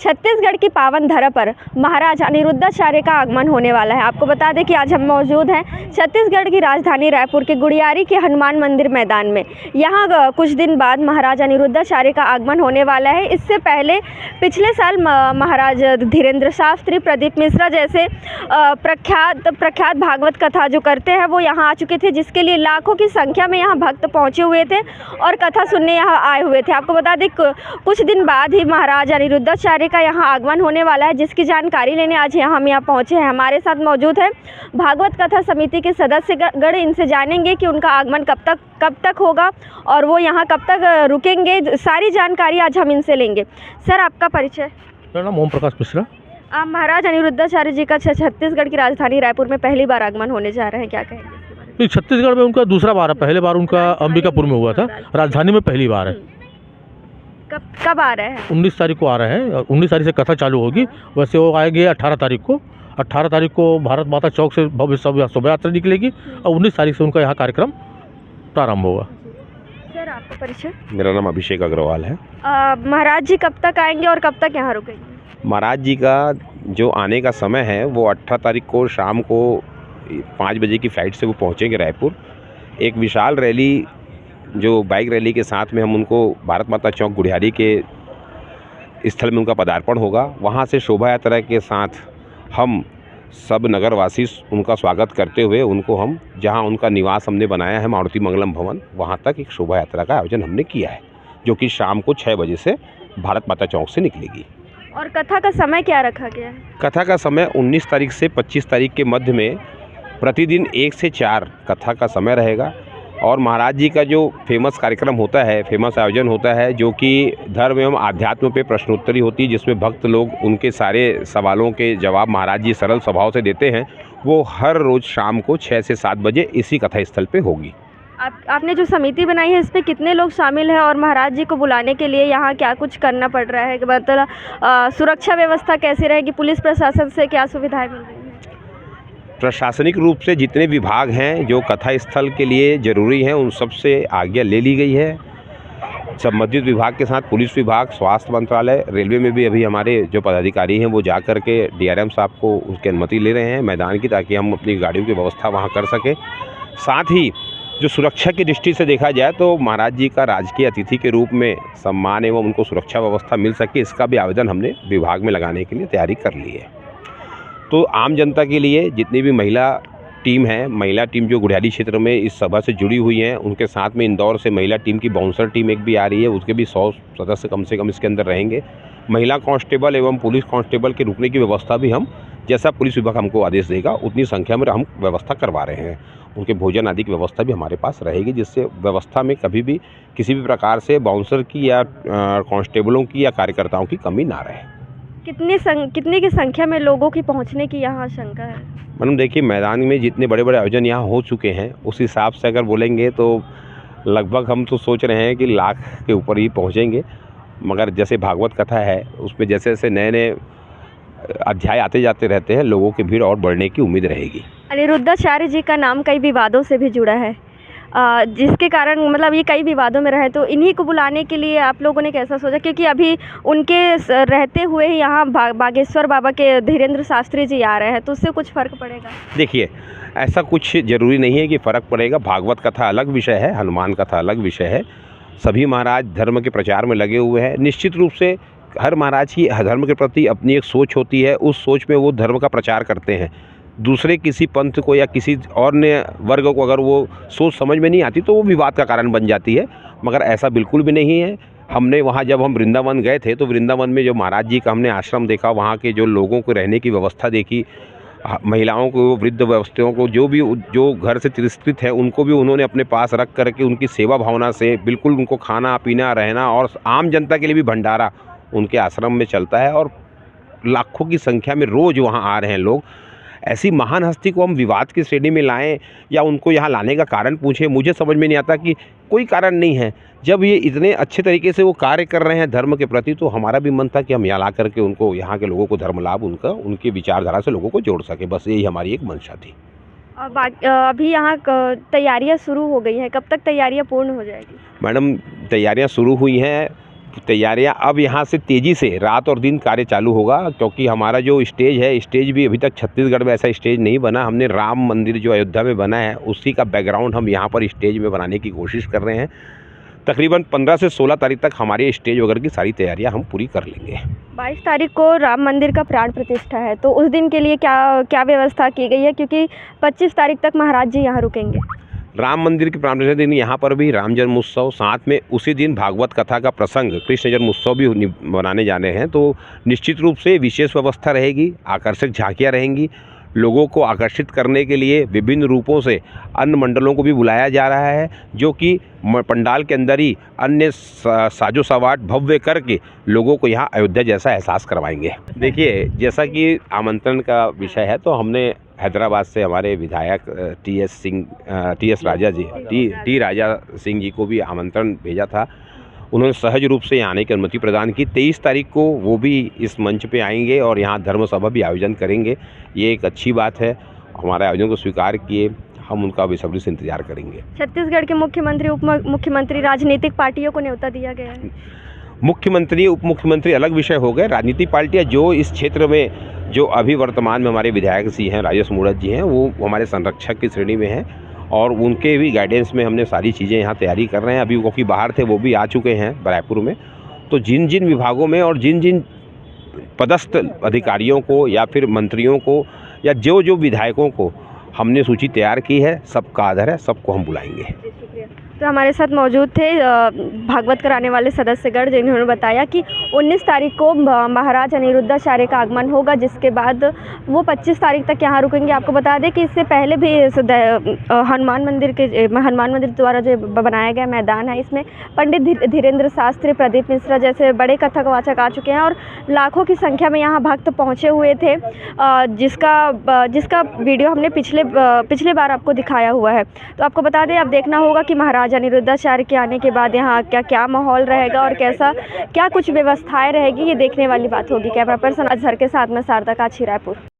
छत्तीसगढ़ की पावन धरा पर महाराज अनिरुद्धाचार्य का आगमन होने वाला है। आपको बता दें कि आज हम मौजूद हैं छत्तीसगढ़ की राजधानी रायपुर के गुड़ियारी के हनुमान मंदिर मैदान में। यहाँ कुछ दिन बाद महाराज अनिरुद्धाचार्य का आगमन होने वाला है। इससे पहले पिछले साल महाराज धीरेन्द्र शास्त्री, प्रदीप मिश्रा जैसे प्रख्यात भागवत कथा जो करते हैं वो यहाँ आ चुके थे, जिसके लिए लाखों की संख्या में यहाँ भक्त पहुँचे हुए थे और कथा सुनने यहाँ आए हुए थे। आपको बता दें कुछ दिन बाद ही महाराज अनिरुद्धाचार्य का यहाँ आगमन होने वाला है, जिसकी जानकारी लेने आज हम यहाँ पहुँचे हैं। हमारे साथ मौजूद है भागवत कथा समिति के सदस्यगण। इनसे जानेंगे कि उनका आगमन कब तक होगा और वो यहाँ कब तक रुकेंगे। सारी जानकारी आज हम इनसे लेंगे। सर, आपका परिचय? मेरा नाम ओम प्रकाश मिश्रा। आप महाराज अनिरुद्धाचार्य जी का छत्तीसगढ़ की राजधानी रायपुर में पहली बार आगमन होने जा रहे हैं, क्या कहेंगे इसके बारे में? छत्तीसगढ़ में उनका दूसरा बार है। पहले बार उनका अंबिकापुर में हुआ था, राजधानी में पहली बार है। कब आ रहे हैं? 19 तारीख को आ रहे हैं। 19 तारीख से कथा चालू होगी। वैसे वो आएंगे 18 तारीख को। 18 तारीख को भारत माता चौक से भव्य शोभा यात्रा निकलेगी और 19 तारीख से उनका यहाँ कार्यक्रम प्रारंभ होगा। सर, आपका परिचय? मेरा नाम अभिषेक अग्रवाल है। महाराज जी कब तक आएंगे और कब तक यहाँ रुकेंगे? महाराज जी का जो आने का समय है वो 18 तारीख को शाम को 5 बजे की फ़्लाइट से वो पहुँचेंगे रायपुर। एक विशाल रैली, जो बाइक रैली के साथ में हम उनको भारत माता चौक गुड़ियारी के स्थल में उनका पदार्पण होगा। वहाँ से शोभा यात्रा के साथ हम सब नगरवासी उनका स्वागत करते हुए उनको हम जहाँ उनका निवास हमने बनाया है मारुति मंगलम भवन, वहाँ तक एक शोभा यात्रा का आयोजन हमने किया है, जो कि शाम को 6 बजे से भारत माता चौक से निकलेगी। और कथा का समय क्या रखा गया है? कथा का समय 19 तारीख से 25 तारीख के मध्य में प्रतिदिन 1 से 4 कथा का समय रहेगा। और महाराज जी का जो फेमस कार्यक्रम होता है, फेमस आयोजन होता है, जो कि धर्म एवं आध्यात्म पे प्रश्नोत्तरी होती है, जिसमें भक्त लोग उनके सारे सवालों के जवाब महाराज जी सरल स्वभाव से देते हैं, वो हर रोज़ शाम को 6 से 7 बजे इसी कथा स्थल पे होगी। आपने जो समिति बनाई है इसमें कितने लोग शामिल हैं और महाराज जी को बुलाने के लिए यहाँ क्या कुछ करना पड़ रहा है? मतलब सुरक्षा व्यवस्था कैसी रहेगी? पुलिस प्रशासन से क्या सुविधाएँ मिल रही हैं? प्रशासनिक रूप से जितने विभाग हैं जो कथा स्थल के लिए ज़रूरी हैं, उन सब से आज्ञा ले ली गई है। संबंधित विभाग के साथ पुलिस विभाग, स्वास्थ्य मंत्रालय, रेलवे में भी अभी हमारे जो पदाधिकारी हैं वो जा कर के डीआरएम साहब को उसकी अनुमति ले रहे हैं मैदान की, ताकि हम अपनी गाड़ियों की व्यवस्था वहाँ कर सकें। साथ ही जो सुरक्षा की दृष्टि से देखा जाए तो महाराज जी का राजकीय अतिथि के रूप में सम्मान एवं उनको सुरक्षा व्यवस्था मिल सके, इसका भी आवेदन हमने विभाग में लगाने के लिए तैयारी कर ली है। तो आम जनता के लिए जितनी भी महिला टीम है, महिला टीम जो गुड़ियारी क्षेत्र में इस सभा से जुड़ी हुई हैं, उनके साथ में इंदौर से महिला टीम की बाउंसर टीम एक भी आ रही है, उसके भी 100 सदस्य कम से कम इसके अंदर रहेंगे। महिला कांस्टेबल एवं पुलिस कांस्टेबल के रुकने की व्यवस्था भी हम, जैसा पुलिस विभाग हमको आदेश देगा उतनी संख्या में हम व्यवस्था करवा रहे हैं। उनके भोजन आदि की व्यवस्था भी हमारे पास रहेगी, जिससे व्यवस्था में कभी भी किसी भी प्रकार से बाउंसर की या कांस्टेबलों की या कार्यकर्ताओं की कमी ना रहे। कितनी की संख्या में लोगों की पहुंचने की यहाँ शंका है? मैडम देखिए, मैदान में जितने बड़े बड़े आयोजन यहाँ हो चुके हैं उस हिसाब से अगर बोलेंगे तो लगभग हम तो सोच रहे हैं कि लाख के ऊपर ही पहुँचेंगे। मगर जैसे भागवत कथा है उसमें जैसे जैसे नए नए अध्याय आते जाते रहते हैं, लोगों की भीड़ और बढ़ने की उम्मीद रहेगी। अनिरुद्धाचार्य जी का नाम कई विवादों से भी जुड़ा है, जिसके कारण मतलब ये कई विवादों में रहे, तो इन्हीं को बुलाने के लिए आप लोगों ने कैसा सोचा? क्योंकि अभी उनके रहते हुए ही यहाँ बागेश्वर बाबा के धीरेन्द्र शास्त्री जी आ रहे हैं, तो उससे कुछ फ़र्क पड़ेगा? देखिए, ऐसा कुछ ज़रूरी नहीं है कि फ़र्क पड़ेगा। भागवत कथा अलग विषय है, हनुमान कथा अलग विषय है। सभी महाराज धर्म के प्रचार में लगे हुए हैं। निश्चित रूप से हर महाराज की धर्म के प्रति अपनी एक सोच होती है, उस सोच में वो धर्म का प्रचार करते हैं। दूसरे किसी पंथ को या किसी और ने वर्ग को अगर वो सोच समझ में नहीं आती तो वो विवाद का कारण बन जाती है, मगर ऐसा बिल्कुल भी नहीं है। हमने वहाँ जब हम वृंदावन गए थे तो वृंदावन में जो महाराज जी का हमने आश्रम देखा, वहाँ के जो लोगों को रहने की व्यवस्था देखी, महिलाओं को, वृद्ध व्यवस्थाओं को, जो घर से तिरस्कृत है उनको भी उन्होंने अपने पास रख करके उनकी सेवा भावना से बिल्कुल उनको खाना पीना रहना, और आम जनता के लिए भी भंडारा उनके आश्रम में चलता है और लाखों की संख्या में रोज़ वहाँ आ रहे हैं लोग। ऐसी महान हस्ती को हम विवाद की श्रेणी में लाएं या उनको यहाँ लाने का कारण पूछें, मुझे समझ में नहीं आता कि कोई कारण नहीं है। जब ये इतने अच्छे तरीके से वो कार्य कर रहे हैं धर्म के प्रति, तो हमारा भी मन था कि हम यहाँ ला करके उनको, यहाँ के लोगों को धर्म लाभ उनकी विचारधारा से लोगों को जोड़ सके। बस यही हमारी एक मंशा थी। अभी यहाँ तैयारियाँ शुरू हो गई हैं, कब तक तैयारियाँ पूर्ण हो जाएगी? मैडम, तैयारियाँ शुरू हुई हैं, तैयारियां अब यहाँ से तेज़ी से रात और दिन कार्य चालू होगा, क्योंकि हमारा जो स्टेज है, स्टेज भी अभी तक छत्तीसगढ़ में ऐसा स्टेज नहीं बना। हमने राम मंदिर जो अयोध्या में बना है उसी का बैकग्राउंड हम यहाँ पर स्टेज में बनाने की कोशिश कर रहे हैं। तकरीबन 15 से 16 तारीख तक हमारी स्टेज वगैरह की सारी तैयारियां हम पूरी कर लेंगे। 22 तारीख को राम मंदिर का प्राण प्रतिष्ठा है, तो उस दिन के लिए क्या क्या व्यवस्था की गई है, क्योंकि 25 तारीख तक महाराज जी यहाँ रुकेंगे। राम मंदिर के प्राण प्रतिष्ठा दिन यहाँ पर भी राम जन्मोत्सव, साथ में उसी दिन भागवत कथा का प्रसंग कृष्ण जन्मोत्सव भी मनाने जाने हैं। तो निश्चित रूप से विशेष व्यवस्था रहेगी, आकर्षक झांकियाँ रहेंगी। लोगों को आकर्षित करने के लिए विभिन्न रूपों से अन्य मंडलों को भी बुलाया जा रहा है, जो कि पंडाल के अंदर ही अन्य साजो सवाट भव्य करके लोगों को यहाँ अयोध्या जैसा एहसास करवाएंगे। देखिए, जैसा कि आमंत्रण का विषय है, तो हमने हैदराबाद से हमारे विधायक टी राजा सिंह जी को भी आमंत्रण भेजा था। उन्होंने सहज रूप से यहाँ आने की अनुमति प्रदान की। 23 तारीख को वो भी इस मंच पे आएंगे और यहाँ धर्म सभा भी आयोजन करेंगे। ये एक अच्छी बात है। हमारे आयोजन को स्वीकार किए, हम उनका बेसब्री से इंतजार करेंगे। छत्तीसगढ़ के मुख्यमंत्री, उप मुख्यमंत्री, राजनीतिक पार्टियों को न्योता दिया गया है। मुख्यमंत्री, उप मुख्यमंत्री अलग विषय हो गए। राजनीतिक पार्टियाँ जो इस क्षेत्र में जो अभी वर्तमान में हमारे विधायक जी हैं, राजेश मूणत जी हैं, वो हमारे संरक्षक की श्रेणी में हैं और उनके भी गाइडेंस में हमने सारी चीज़ें यहाँ तैयारी कर रहे हैं। अभी वो बाहर थे, वो भी आ चुके हैं रायपुर में। तो जिन जिन विभागों में और जिन जिन पदस्थ अधिकारियों को या फिर मंत्रियों को या जो जो विधायकों को हमने सूची तैयार की है, सबका आदर है, सबको हम बुलाएंगे। तो हमारे साथ मौजूद थे भागवत कराने वाले सदस्यगण, जिन्होंने बताया कि 19 तारीख को महाराज अनिरुद्धाचार्य का आगमन होगा, जिसके बाद वो 25 तारीख तक यहाँ रुकेंगे। आपको बता दें कि इससे पहले भी हनुमान मंदिर द्वारा जो बनाया गया मैदान है, इसमें पंडित धीरेन्द्र शास्त्री, प्रदीप मिश्रा जैसे बड़े कथकवाचक आ चुके हैं और लाखों की संख्या में यहाँ भक्त पहुँचे हुए थे, जिसका वीडियो हमने पिछले बार आपको दिखाया हुआ है। तो आपको बता दें, अब देखना होगा कि महाराज अनिरुद्धाचार्य के आने के बाद यहाँ क्या माहौल रहेगा और क्या कुछ व्यवस्थाएं रहेगी, ये देखने वाली बात होगी। कैमरा पर्सन अजहर के साथ में शारदा काछी, रायपुर।